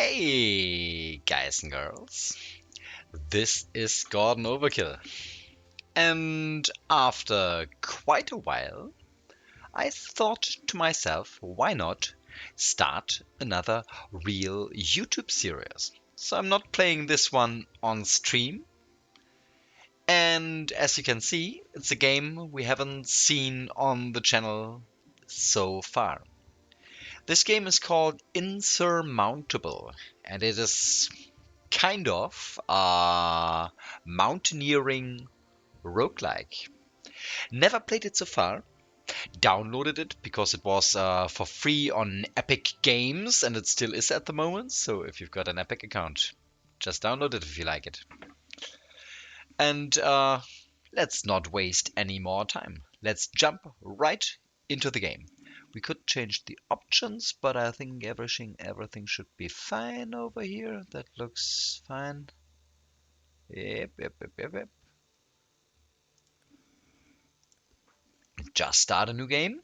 Hey guys and girls, this is Gordon Overkill, and after quite a while I thought to myself, why not start another real YouTube series? So I'm not playing this one on stream, and as you can see, it's a game we haven't seen on the channel so far. This game is called Insurmountable, and it is kind of mountaineering roguelike. Never played it so far. Downloaded it because it was for free on Epic Games, and it still is at the moment. So if you've got an Epic account, just download it if you like it. And let's not waste any more time. Let's jump right into the game. We could change the options, but I think everything should be fine over here. That looks fine. Yep. Just start a new game.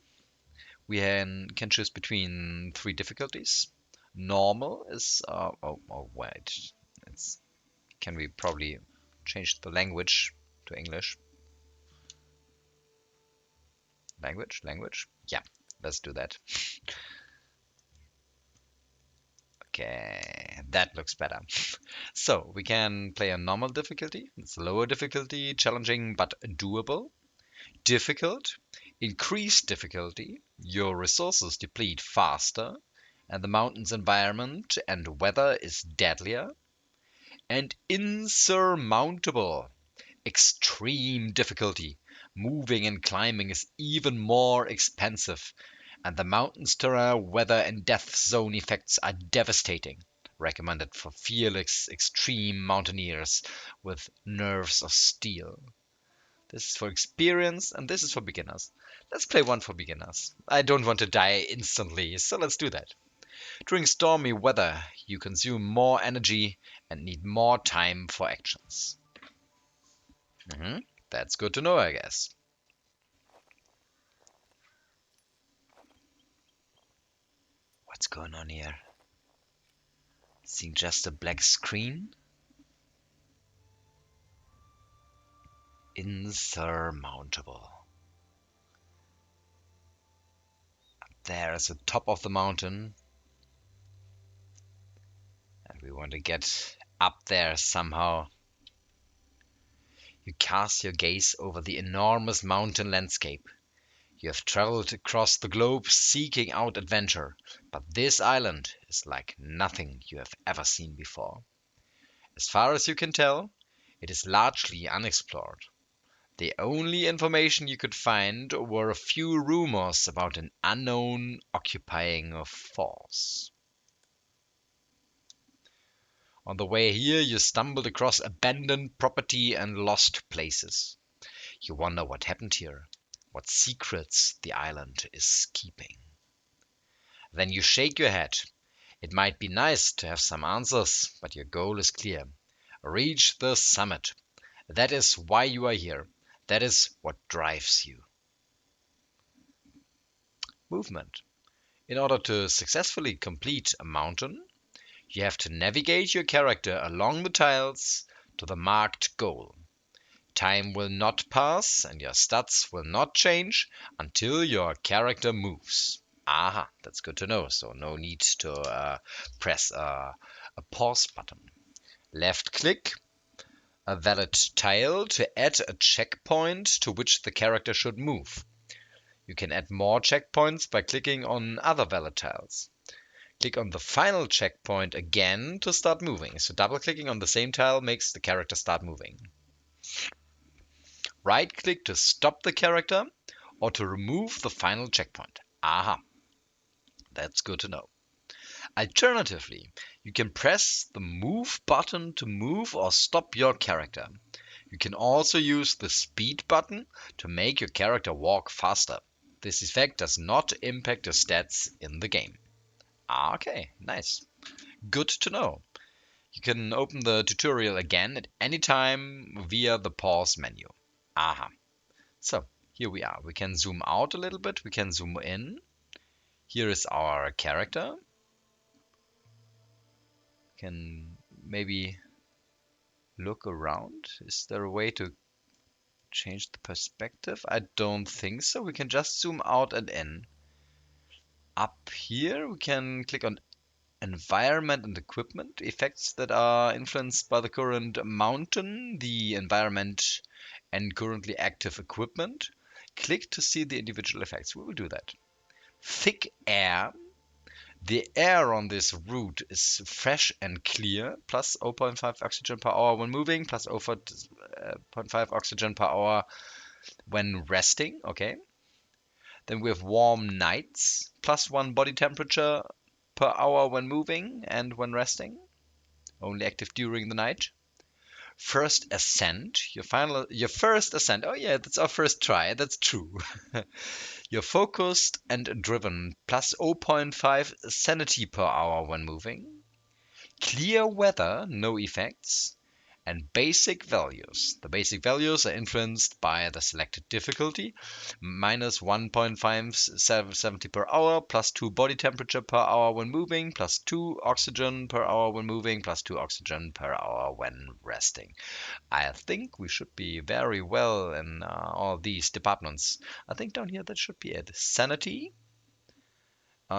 We can choose between 3 difficulties. Normal is wait. Can we probably change the language to English? Language. Yeah, let's do that. Okay, that looks better. So we can play a normal difficulty. It's lower difficulty, challenging but doable. Difficult, increased difficulty, your resources deplete faster, and the mountain's environment and weather is deadlier. And insurmountable, extreme difficulty, moving and climbing is even more expensive, and the mountain's terrain, weather, and death zone effects are devastating. Recommended for fearless, extreme mountaineers with nerves of steel. This is for experience, and this is for beginners. Let's play one for beginners. I don't want to die instantly, so let's do that. During stormy weather, you consume more energy and need more time for actions. That's good to know, I guess. What's going on here? Seeing just a black screen? Insurmountable. There is the top of the mountain. And we want to get up there somehow. You cast your gaze over the enormous mountain landscape. You have traveled across the globe seeking out adventure, but this island is like nothing you have ever seen before. As far as you can tell, it is largely unexplored. The only information you could find were a few rumors about an unknown occupying force. On the way here, you stumbled across abandoned property and lost places. You wonder what happened here, what secrets the island is keeping. Then you shake your head. It might be nice to have some answers, but your goal is clear. Reach the summit. That is why you are here. That is what drives you. Movement. In order to successfully complete a mountain, you have to navigate your character along the tiles to the marked goal. Time will not pass and your stats will not change until your character moves. Aha, that's good to know. So no need to press a pause button. Left click a valid tile to add a checkpoint to which the character should move. You can add more checkpoints by clicking on other valid tiles. Click on the final checkpoint again to start moving. So double clicking on the same tile makes the character start moving. Right click to stop the character or to remove the final checkpoint. Aha, that's good to know. Alternatively, you can press the move button to move or stop your character. You can also use the speed button to make your character walk faster. This effect does not impact your stats in the game. Okay, nice. Good to know. You can open the tutorial again at any time via the pause menu. Aha. So, here we are. We can zoom out a little bit. We can zoom in. Here is our character. Can maybe look around. Is there a way to change the perspective? I don't think so. We can just zoom out and in. Up here, we can click on environment and equipment, effects that are influenced by the current mountain, the environment, and currently active equipment. Click to see the individual effects. We will do that. Thick air. The air on this route is fresh and clear, plus 0.5 oxygen per hour when moving, plus 0.5 oxygen per hour when resting. Okay. Then we have warm nights, plus 1 body temperature per hour when moving and when resting, only active during the night. First ascent, your first ascent. Oh yeah, that's our first try. That's true. You're focused and driven, plus 0.5 sanity per hour when moving. Clear weather, no effects. And basic values. The basic values are influenced by the selected difficulty, minus 1.570 per hour, plus 2 body temperature per hour when moving, plus 2 oxygen per hour when moving, plus 2 oxygen per hour when resting. I think we should be very well in all these departments. I think down here that should be it. Sanity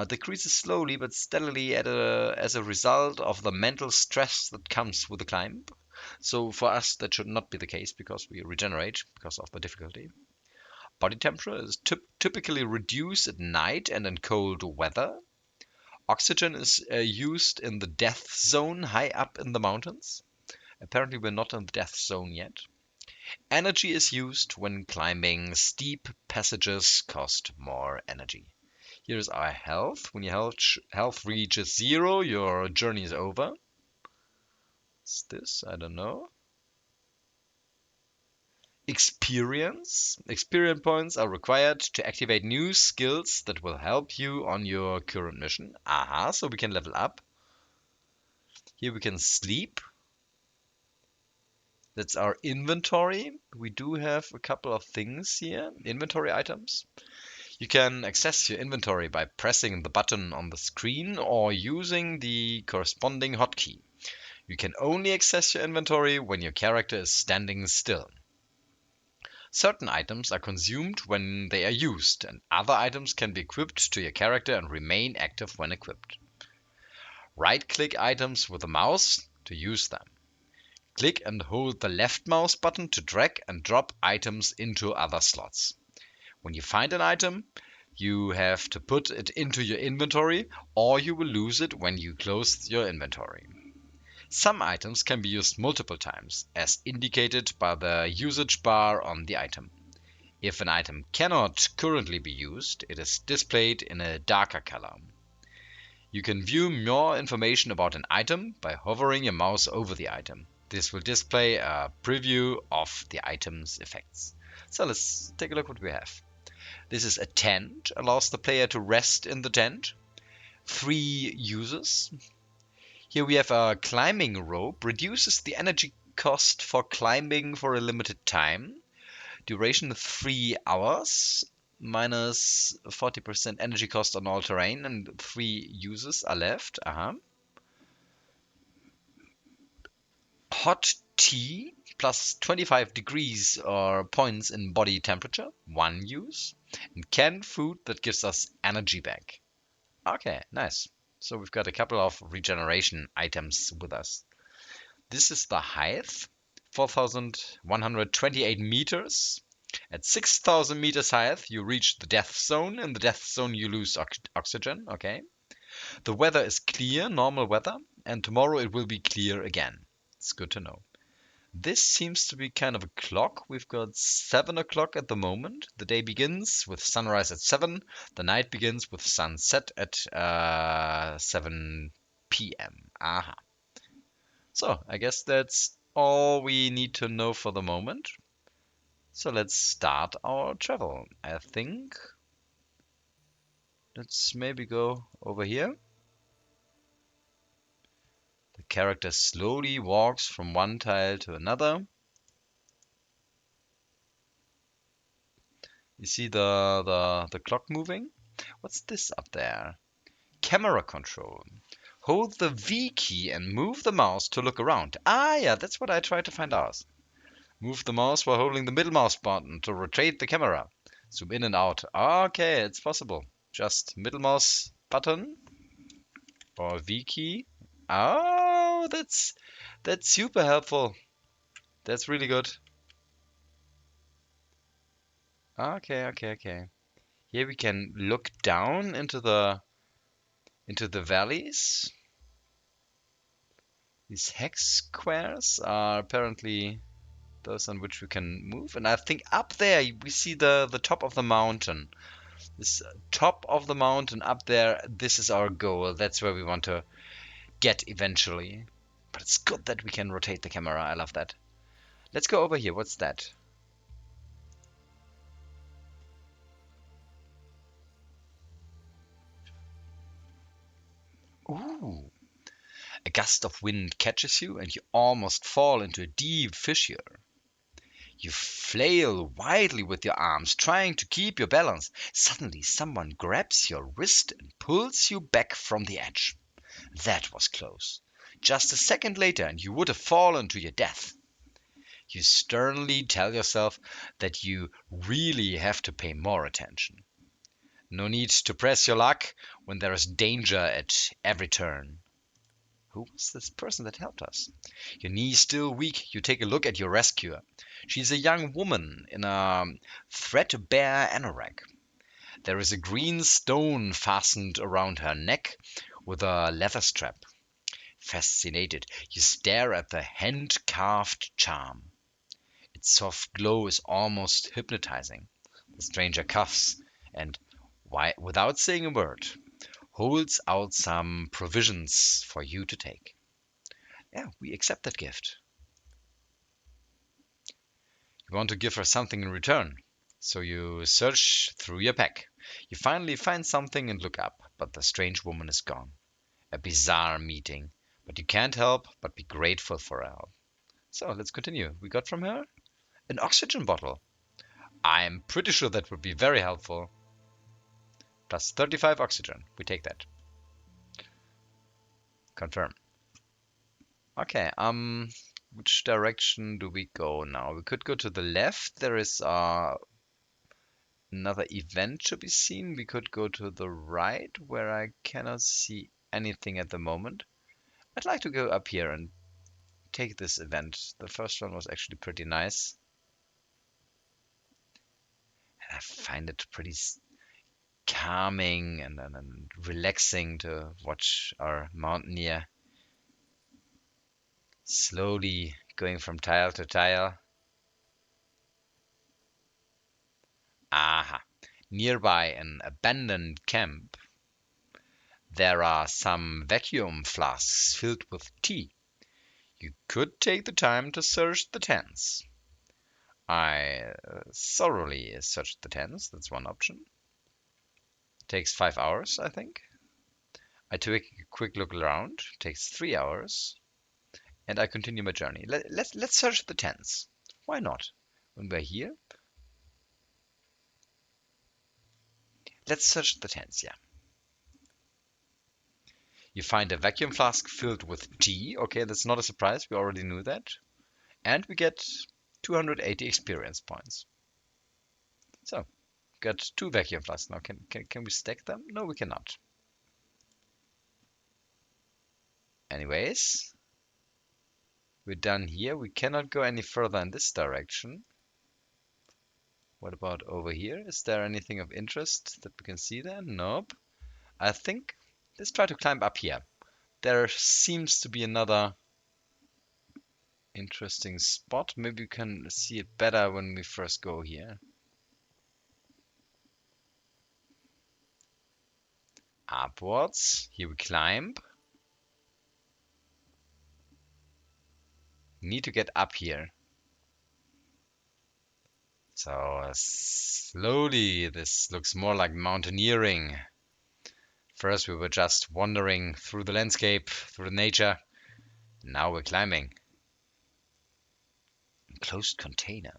decreases slowly but steadily as a result of the mental stress that comes with the climb. So for us, that should not be the case because we regenerate because of the difficulty. Body temperature is typically reduced at night and in cold weather. Oxygen is used in the death zone high up in the mountains. Apparently, we're not in the death zone yet. Energy is used when climbing steep passages cost more energy. Here is our health. When your health reaches 0, your journey is over. What's this? I don't know. Experience. Experience points are required to activate new skills that will help you on your current mission. Aha, so we can level up. Here we can sleep. That's our inventory. We do have a couple of things here. Inventory items. You can access your inventory by pressing the button on the screen or using the corresponding hotkey. You can only access your inventory when your character is standing still. Certain items are consumed when they are used, and other items can be equipped to your character and remain active when equipped. Right-click items with the mouse to use them. Click and hold the left mouse button to drag and drop items into other slots. When you find an item, you have to put it into your inventory, or you will lose it when you close your inventory. Some items can be used multiple times, as indicated by the usage bar on the item. If an item cannot currently be used, it is displayed in a darker color. You can view more information about an item by hovering your mouse over the item. This will display a preview of the item's effects. So let's take a look what we have. This is a tent, allows the player to rest in the tent. 3 uses. Here we have a climbing rope, reduces the energy cost for climbing for a limited time. Duration 3 hours, minus 40% energy cost on all terrain, and 3 uses are left. Hot tea, plus 25 degrees or points in body temperature, 1 use. And canned food that gives us energy back. Okay, nice. So we've got a couple of regeneration items with us. This is the height, 4,128 meters. At 6,000 meters height, you reach the death zone. In the death zone, you lose oxygen. Okay. The weather is clear, normal weather, and tomorrow it will be clear again. It's good to know. This seems to be kind of a clock. We've got 7 o'clock at the moment. The day begins with sunrise at 7. The night begins with sunset at 7 p.m. Aha. So I guess that's all we need to know for the moment. So let's start our travel. I think let's maybe go over here. The character slowly walks from one tile to another. You see the clock moving? What's this up there? camera control. Hold the V key and move the mouse to look around. Ah, yeah, that's what I tried to find out. Move the mouse while holding the middle mouse button to rotate the camera. Zoom in and out. Okay, it's possible. Just middle mouse button or V key. Oh, that's super helpful. That's really good. Okay. Here we can look down into the valleys. These hex squares are apparently those on which we can move. And I think up there we see the top of the mountain. This top of the mountain up there, this is our goal. That's where we want to get eventually. But it's good that we can rotate the camera. I love that. Let's go over here. What's that? Ooh. A gust of wind catches you and you almost fall into a deep fissure. You flail wildly with your arms, trying to keep your balance. Suddenly, someone grabs your wrist and pulls you back from the edge. That was close. Just a second later, and you would have fallen to your death. You sternly tell yourself that you really have to pay more attention. No need to press your luck when there is danger at every turn. Who was this person that helped us? Your knees still weak, you take a look at your rescuer. She's a young woman in a threadbare anorak. There is a green stone fastened around her neck with a leather strap. Fascinated, you stare at the hand-carved charm. Its soft glow is almost hypnotizing. The stranger coughs and, without saying a word, holds out some provisions for you to take. Yeah, we accept that gift. You want to give her something in return, so you search through your pack. You finally find something and look up, but the strange woman is gone. A bizarre meeting, but you can't help but be grateful for her help. So let's continue. We got from her an oxygen bottle. I'm pretty sure that would be very helpful. Plus 35 oxygen. We take that. Confirm. Okay, which direction do we go now? We could go to the left. There is another event to be seen. We could go to the right, where I cannot see anything at the moment. I'd like to go up here and take this event. The first one was actually pretty nice. And I find it pretty calming and relaxing to watch our mountaineer slowly going from tile to tile. Aha! Nearby an abandoned camp, there are some vacuum flasks filled with tea. You could take the time to search the tents. I thoroughly searched the tents. That's one option. Takes 5 hours, I think. I take a quick look around. Takes 3 hours. And I continue my journey. Let's search the tents. Why not? When we're here. Let's search the tents, yeah. You find a vacuum flask filled with tea. Okay, that's not a surprise. We already knew that. And we get 280 experience points. So, got 2 vacuum flasks now. Can we stack them? No, we cannot. Anyways, we're done here. We cannot go any further in this direction. What about over here? Is there anything of interest that we can see there? Nope. I think let's try to climb up here. There seems to be another interesting spot. Maybe we can see it better when we first go here. Upwards. Here we climb. Need to get up here. So slowly, this looks more like mountaineering. First we were just wandering through the landscape, through the nature. Now we're climbing. Enclosed container.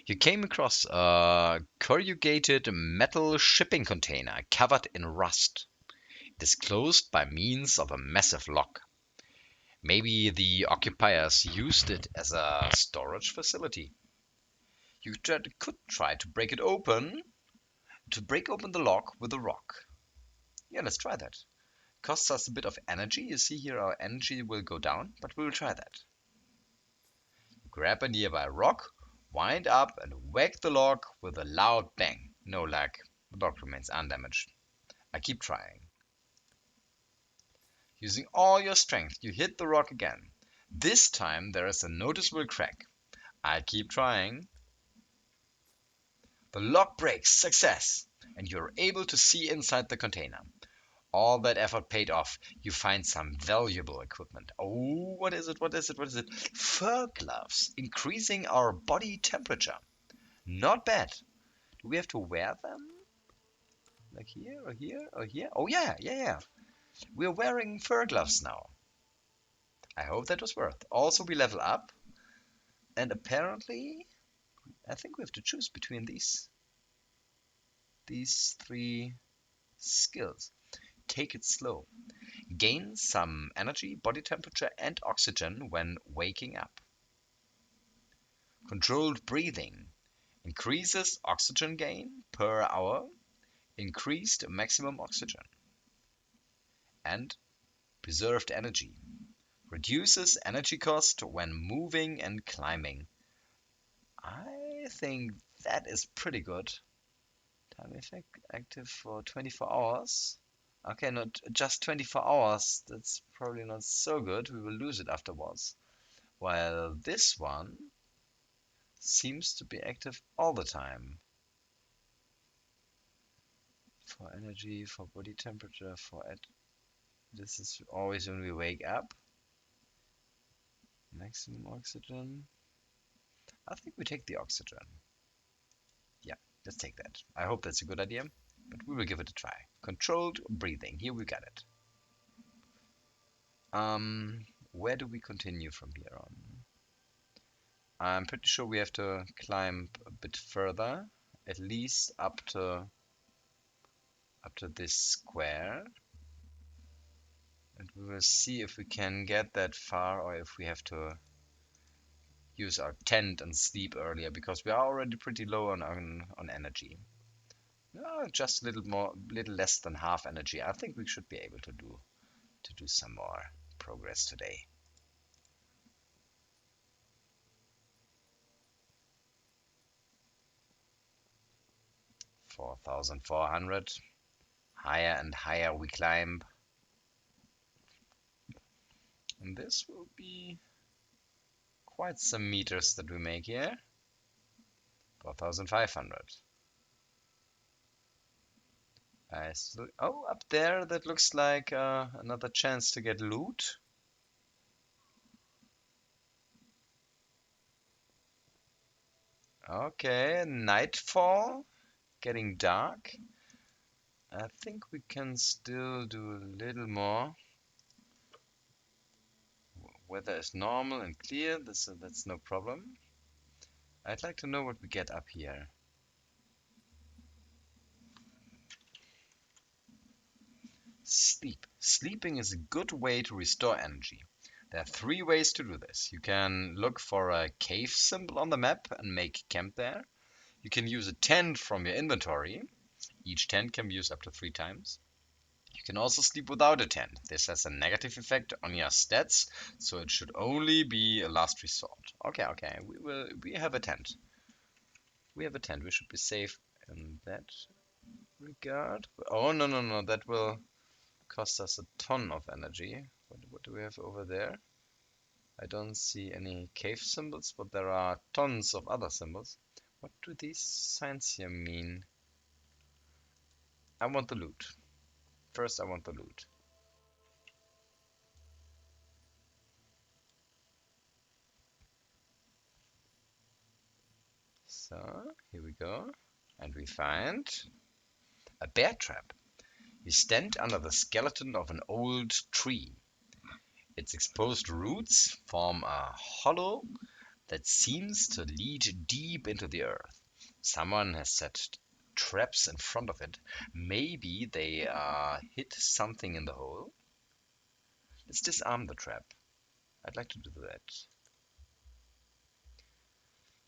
You came across a corrugated metal shipping container covered in rust. disclosed by means of a massive lock. Maybe the occupiers used it as a storage facility. You could try to break the lock with a rock. Yeah, let's try that. Costs us a bit of energy. You see here our energy will go down, but we will try that. Grab a nearby rock, wind up and whack the lock with a loud bang. No lag. The lock remains undamaged. I keep trying. Using all your strength, you hit the rock again. This time there is a noticeable crack. I keep trying. The lock breaks. Success! And you're able to see inside the container. All that effort paid off. You find some valuable equipment. Oh, what is it? What is it? What is it? Fur gloves, increasing our body temperature. Not bad. Do we have to wear them? Like here or here or here? Oh yeah, yeah, yeah. We're wearing fur gloves now. I hope that was worth. Also, we level up. And apparently, I think we have to choose between these three skills. Take it slow. Gain some energy, body temperature, and oxygen when waking up. Controlled breathing increases oxygen gain per hour, increased maximum oxygen. And preserved energy reduces energy cost when moving and climbing. I think that is pretty good. Time effect active for 24 hours. Okay, not just 24 hours. That's probably not so good. We will lose it afterwards. While this one seems to be active all the time. For energy, for body temperature, this is always when we wake up. Maximum oxygen. I think we take the oxygen. Yeah, let's take that. I hope that's a good idea, but we will give it a try. Controlled breathing. Here we got it. Where do we continue from here on? I'm pretty sure we have to climb a bit further, at least up to this square. And we will see if we can get that far or if we have to use our tent and sleep earlier, because we are already pretty low on energy. Just a little less than half energy. I think we should be able to do some more progress today. 4,400. Higher and higher we climb. And this will be quite some meters that we make here. 4,500. Up there, that looks like another chance to get loot. Okay, nightfall, getting dark. I think we can still do a little more. Weather is normal and clear, that's no problem. I'd like to know what we get up here. Sleep. Sleeping is a good way to restore energy. There are 3 ways to do this. You can look for a cave symbol on the map and make camp there. You can use a tent from your inventory. Each tent can be used up to 3 times. You can also sleep without a tent. This has a negative effect on your stats, so it should only be a last resort. Okay. We have a tent. We should be safe in that regard. Oh, no. That will cost us a ton of energy. What do we have over there? I don't see any cave symbols, but there are tons of other symbols. What do these signs here mean? I want the loot. First, I want the loot. So, here we go. And we find a bear trap. You stand under the skeleton of an old tree. Its exposed roots form a hollow that seems to lead deep into the earth. Someone has set traps in front of it. Maybe they hit something in the hole. Let's disarm the trap. I'd like to do that.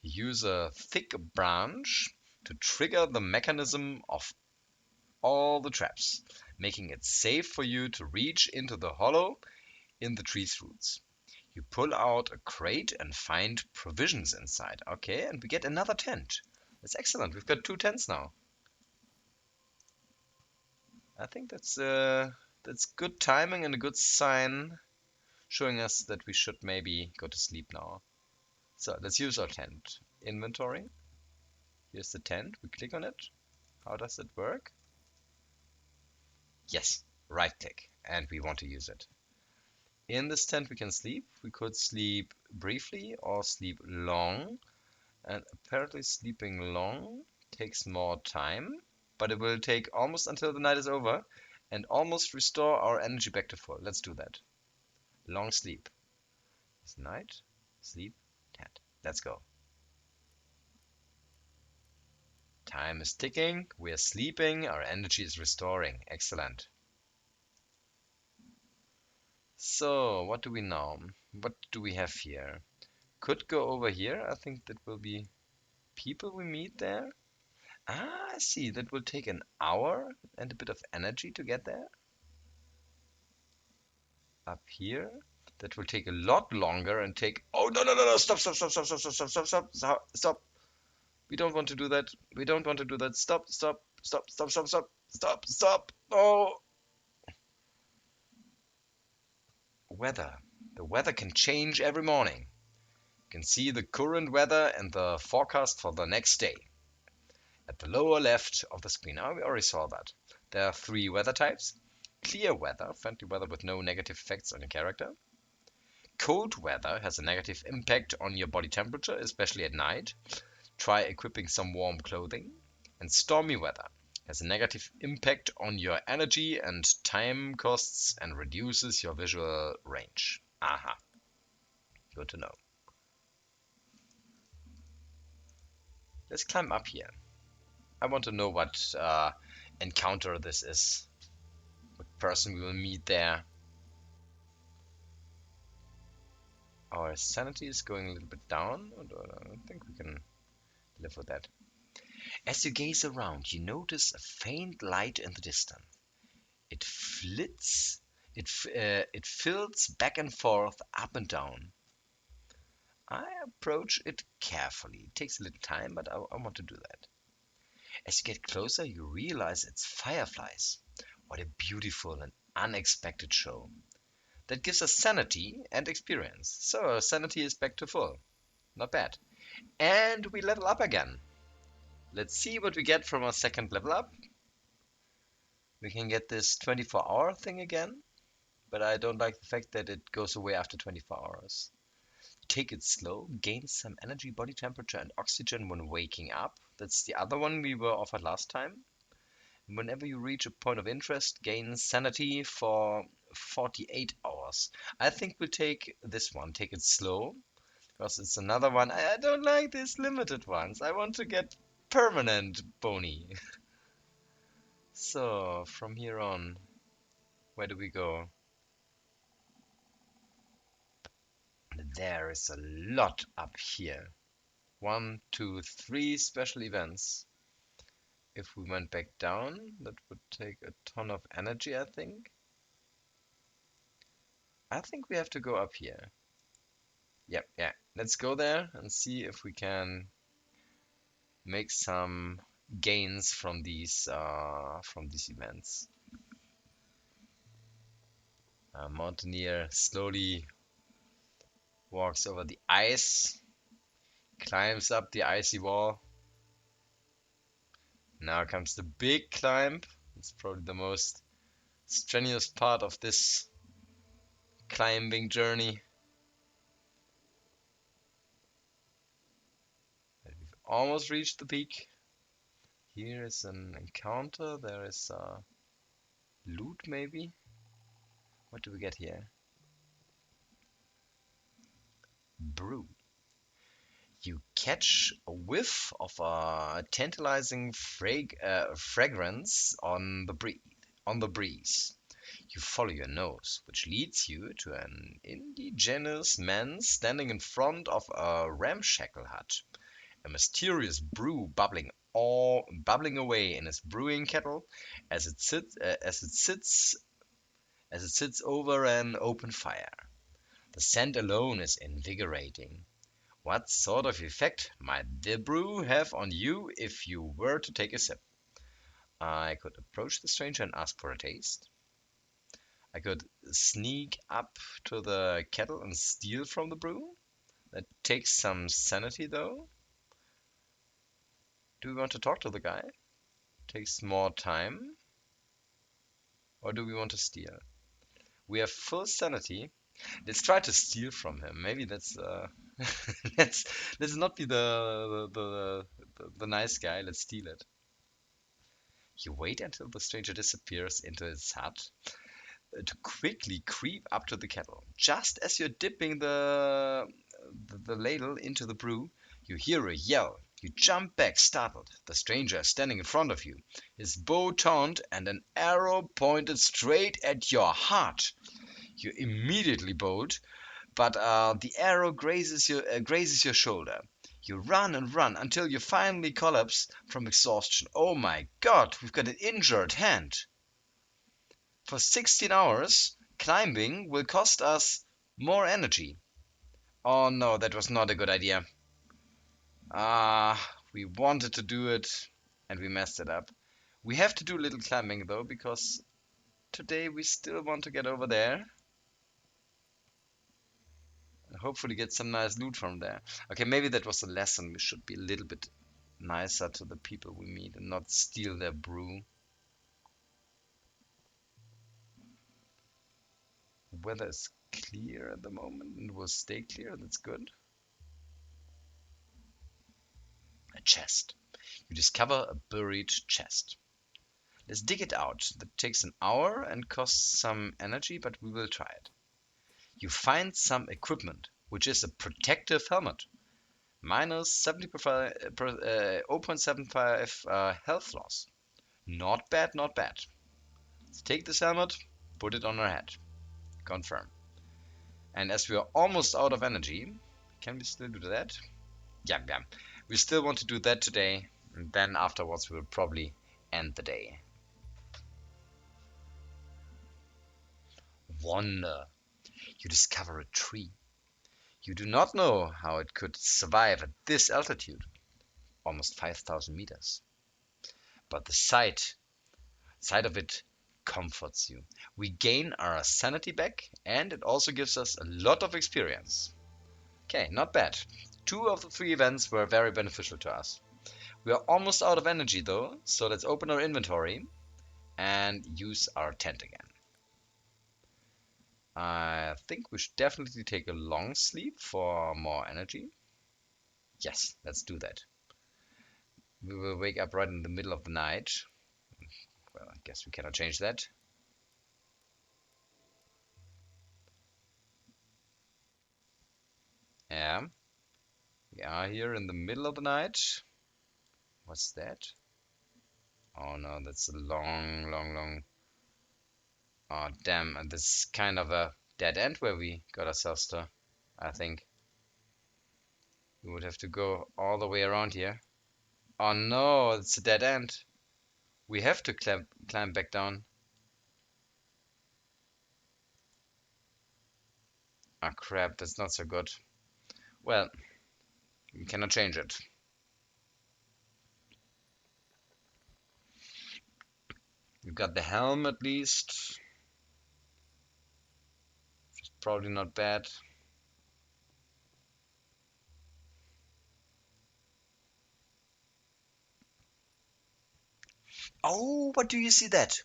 Use a thick branch to trigger the mechanism of all the traps, making it safe for you to reach into the hollow in the tree's roots. You pull out a crate and find provisions inside. Okay, and we get another tent. That's excellent. We've got 2 tents now. I think that's good timing and a good sign, showing us that we should maybe go to sleep now. So let's use our tent. Inventory. Here's the tent. We click on it. How does it work? Yes, right click, and we want to use it. In this tent we can sleep. We could sleep briefly or sleep long, and apparently sleeping long takes more time, but it will take almost until the night is over and almost restore our energy back to full. Let's do that. Long sleep. It's night, sleep, tent. Let's go. Time is ticking, we are sleeping, our energy is restoring. Excellent. So, what do we know? What do we have here? Could go over here. I think that will be people we meet there. Ah, I see. That will take an hour and a bit of energy to get there. Up here. That will take a lot longer and take... Oh, no, no, no, no. Stop, stop, stop, stop, stop, stop, stop, stop, stop, stop, stop. We don't want to do that. We don't want to do that. Stop, stop, stop, stop, stop, stop, stop, stop. Oh. Weather. The weather can change every morning. You can see the current weather and the forecast for the next day. At the lower left of the screen. Oh, we already saw that. There are 3 weather types. Clear weather, friendly weather with no negative effects on your character. Cold weather has a negative impact on your body temperature, especially at night. Try equipping some warm clothing. And stormy weather has a negative impact on your energy and time costs and reduces your visual range. Aha. Good to know. Let's climb up here. I want to know what encounter this is. What person we will meet there. Our sanity is going a little bit down. I think we can live with that. As you gaze around, you notice a faint light in the distance. It flits. It fills back and forth, up and down. I approach it carefully. It takes a little time, but I want to do that. As you get closer, you realize it's Fireflies. What a beautiful and unexpected show. That gives us sanity and experience. So our sanity is back to full. Not bad. And we level up again. Let's see what we get from our second level up. We can get this 24-hour thing again, but I don't like the fact that it goes away after 24 hours. Take it slow, gain some energy, body temperature, and oxygen when waking up. That's the other one we were offered last time. Whenever you reach a point of interest, gain sanity for 48 hours. I think we'll take this one, take it slow, because it's another one. I don't like these limited ones. I want to get permanent bony. So, from here on, where do we go? There is a lot up here. 1, 2, 3 special events. If we went back down, that would take a ton of energy, I think. I think we have to go up here. Yep, yeah. Let's go there and see if we can make some gains from these events. A mountaineer slowly walks over the ice, climbs up the icy wall. Now comes the big climb. It's probably the most strenuous part of this climbing journey. We've almost reached the peak. Here is an encounter. There is loot maybe. What do we get here? Brew. You catch a whiff of a tantalizing fragrance on the breeze. You follow your nose, which leads you to an indigenous man standing in front of a ramshackle hut. A mysterious brew bubbling away in his brewing kettle as it sits over an open fire. The scent alone is invigorating. What sort of effect might the brew have on you if you were to take a sip? I could approach the stranger and ask for a taste. I could sneak up to the kettle and steal from the brew. That takes some sanity, though. Do we want to talk to the guy? Takes more time. Or do we want to steal? We have full sanity. Let's try to steal from him. Maybe that's let's not be the nice guy. Let's steal it. You wait until the stranger disappears into his hut to quickly creep up to the kettle. Just as you're dipping the ladle into the brew, you hear a yell. You jump back, startled. The stranger is standing in front of you, his bow turned and an arrow pointed straight at your heart. You immediately bolt, but the arrow grazes your shoulder. You run and run until you finally collapse from exhaustion. Oh my God, we've got an injured hand. For 16 hours, climbing will cost us more energy. Oh no, that was not a good idea. We wanted to do it and we messed it up. We have to do a little climbing though, because today we still want to get over there. And hopefully get some nice loot from there. Okay, maybe that was a lesson. We should be a little bit nicer to the people we meet and not steal their brew. The weather is clear at the moment and will stay clear. That's good. A chest. You discover a buried chest. Let's dig it out. That takes an hour and costs some energy, but we will try it. You find some equipment, which is a protective helmet. Minus 0.75 health loss. Not bad, not bad. Let's take this helmet, put it on our head. Confirm. And as we are almost out of energy, can we still do that? Yeah. We still want to do that today, and then afterwards we will probably end the day. Wonder. You discover a tree. You do not know how it could survive at this altitude, almost 5,000 meters. But the sight of it comforts you. We gain our sanity back, and it also gives us a lot of experience. Okay, not bad. 2 of the 3 events were very beneficial to us. We are almost out of energy though, so let's open our inventory and use our tent again. I think we should definitely take a long sleep for more energy. Yes, let's do that. We will wake up right in the middle of the night. Well, I guess we cannot change that. Yeah, we are here in the middle of the night. What's that? Oh no, that's a long. Oh damn, and this is kind of a dead end where we got ourselves to, I think. We would have to go all the way around here. Oh no, it's a dead end. We have to climb back down. Ah crap, that's not so good. Well, we cannot change it. We've got the helm at least. Which is probably not bad. Oh, but do you see that?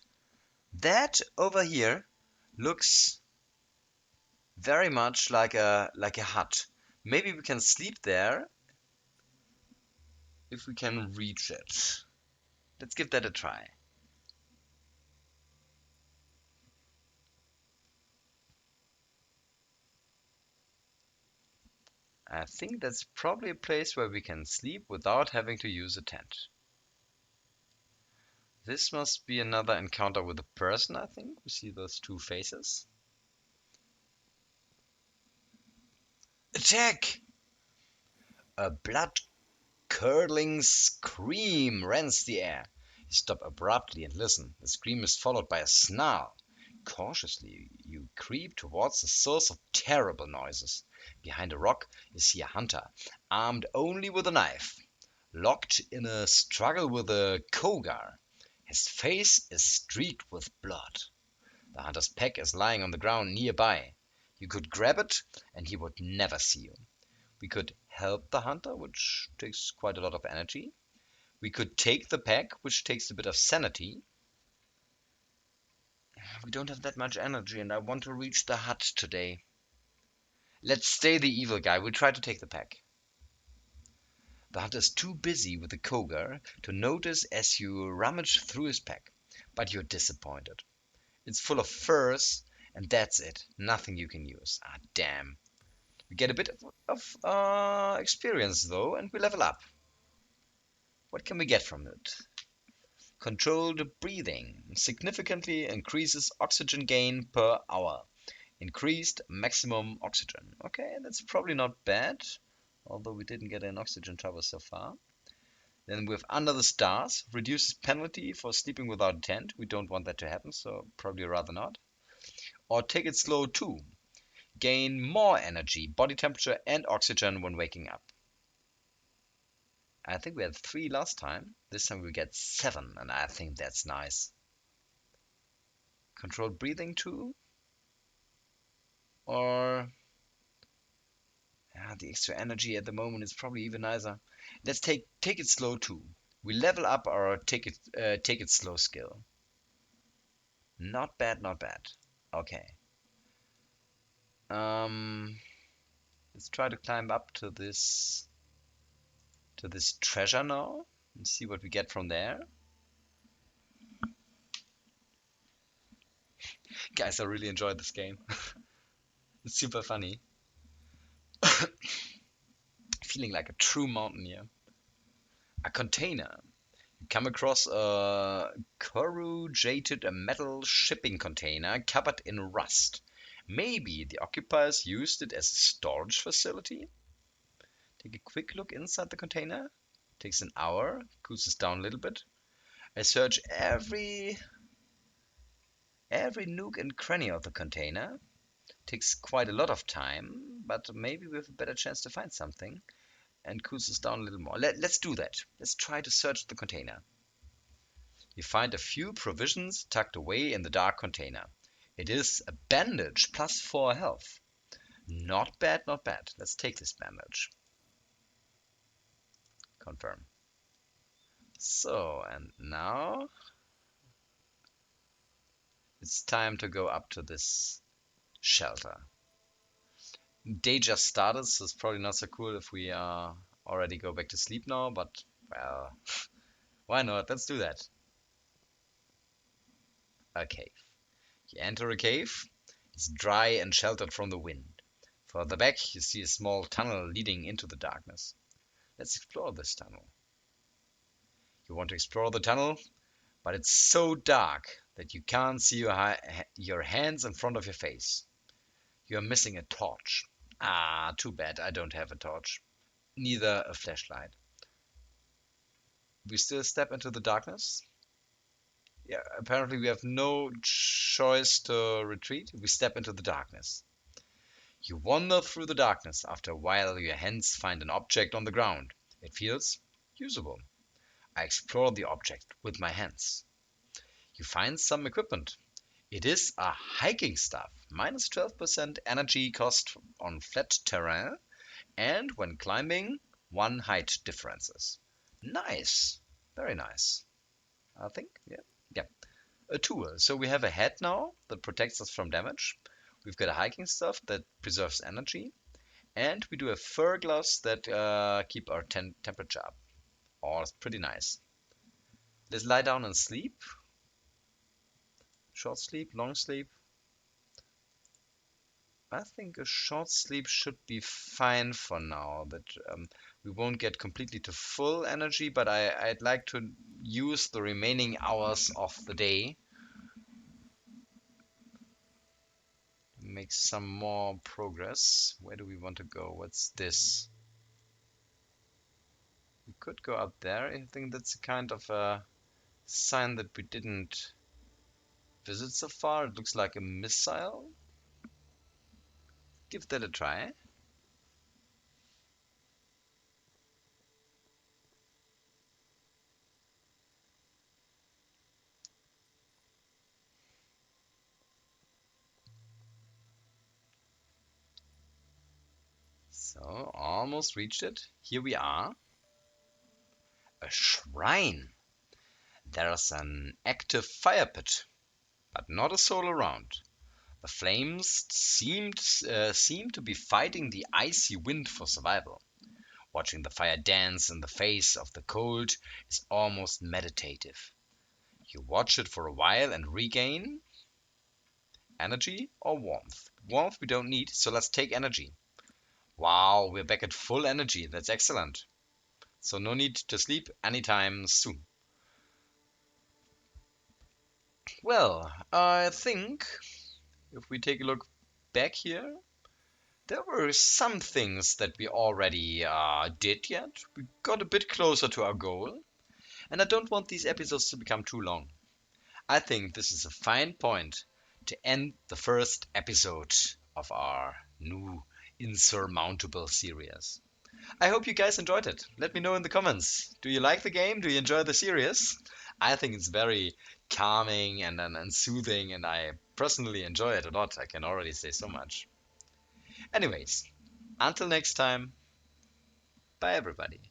That over here looks very much like a hut. Maybe we can sleep there if we can reach it. Let's give that a try. I think that's probably a place where we can sleep without having to use a tent. This must be another encounter with a person, I think. We see those two faces. Attack! A blood-curdling scream rends the air. You stop abruptly and listen. The scream is followed by a snarl. Cautiously, you creep towards the source of terrible noises. Behind a rock, you see a hunter, armed only with a knife, locked in a struggle with a cougar. His face is streaked with blood. The hunter's pack is lying on the ground nearby. You could grab it, and he would never see you. We could help the hunter, which takes quite a lot of energy. We could take the pack, which takes a bit of sanity. We don't have that much energy, and I want to reach the hut today. Let's stay the evil guy. We'll try to take the pack. The hunter is too busy with the cougar to notice as you rummage through his pack, but you're disappointed. It's full of furs, and that's it. Nothing you can use. Ah, damn. We get a bit of experience, though, and we level up. What can we get from it? Controlled breathing significantly increases oxygen gain per hour. Increased maximum oxygen. Okay, that's probably not bad, although we didn't get an oxygen tower so far. Then with Under the Stars, reduces penalty for sleeping without a tent. We don't want that to happen, so probably rather not. Or Take It Slow 2. Gain more energy, body temperature, and oxygen when waking up. I think we had 3 last time. This time we get 7, and I think that's nice. Controlled breathing 2. Or the extra energy at the moment is probably even nicer. Let's take It Slow 2. We level up our take it slow skill. Not bad, not bad. Okay. Let's try to climb up to this treasure now and see what we get from there. Guys, I really enjoyed this game. It's super funny. Feeling like a true mountaineer. A container. You come across a corrugated metal shipping container covered in rust. Maybe the occupiers used it as a storage facility? Take a quick look inside the container. Takes an hour. Cools us down a little bit. I search every nook and cranny of the container. Takes quite a lot of time, but maybe we have a better chance to find something. And cools us down a little more. Let's do that. Let's try to search the container. You find a few provisions tucked away in the dark container. It is a bandage plus 4 health. Not bad, not bad. Let's take this bandage. Confirm. So, and now it's time to go up to this shelter. Day just started, so it's probably not so cool if we already go back to sleep now, but, well, why not? Let's do that. A cave. You enter a cave. It's dry and sheltered from the wind. Further back, you see a small tunnel leading into the darkness. Let's explore this tunnel. You want to explore the tunnel, but it's so dark that you can't see your hands in front of your face. You are missing a torch. Ah, too bad I don't have a torch. Neither a flashlight. We still step into the darkness. Yeah, apparently we have no choice to retreat. We step into the darkness. You wander through the darkness. After a while, your hands find an object on the ground. It feels usable. I explore the object with my hands. You find some equipment. It is a hiking staff, minus 12% energy cost on flat terrain, and when climbing, 1 height differences. Nice, very nice. I think, yeah. A tool. So we have a hat now that protects us from damage. We've got a hiking staff that preserves energy, and we do have fur gloves that keep our temperature up. Oh, it's pretty nice. Let's lie down and sleep. Short sleep, long sleep. I think a short sleep should be fine for now. That we won't get completely to full energy, but I'd like to use the remaining hours of the day to make some more progress. Where do we want to go? What's this? We could go up there. I think that's a kind of a sign that we didn't visit so far. It looks like a missile. Give that a try. So, almost reached it. Here we are. A shrine. There's an active fire pit, but not a soul around. The flames seem to be fighting the icy wind for survival. Watching the fire dance in the face of the cold is almost meditative. You watch it for a while and regain energy or warmth. Warmth we don't need, so let's take energy. Wow, we're back at full energy. That's excellent. So no need to sleep anytime soon. Well, I think if we take a look back here, there were some things that we already did yet. We got a bit closer to our goal, and I don't want these episodes to become too long. I think this is a fine point to end the first episode of our new Insurmountable series. I hope you guys enjoyed it. Let me know in the comments. Do you like the game? Do you enjoy the series? I think it's very calming and soothing, and I personally enjoy it a lot. I can already say so much. Anyways, until next time, bye everybody.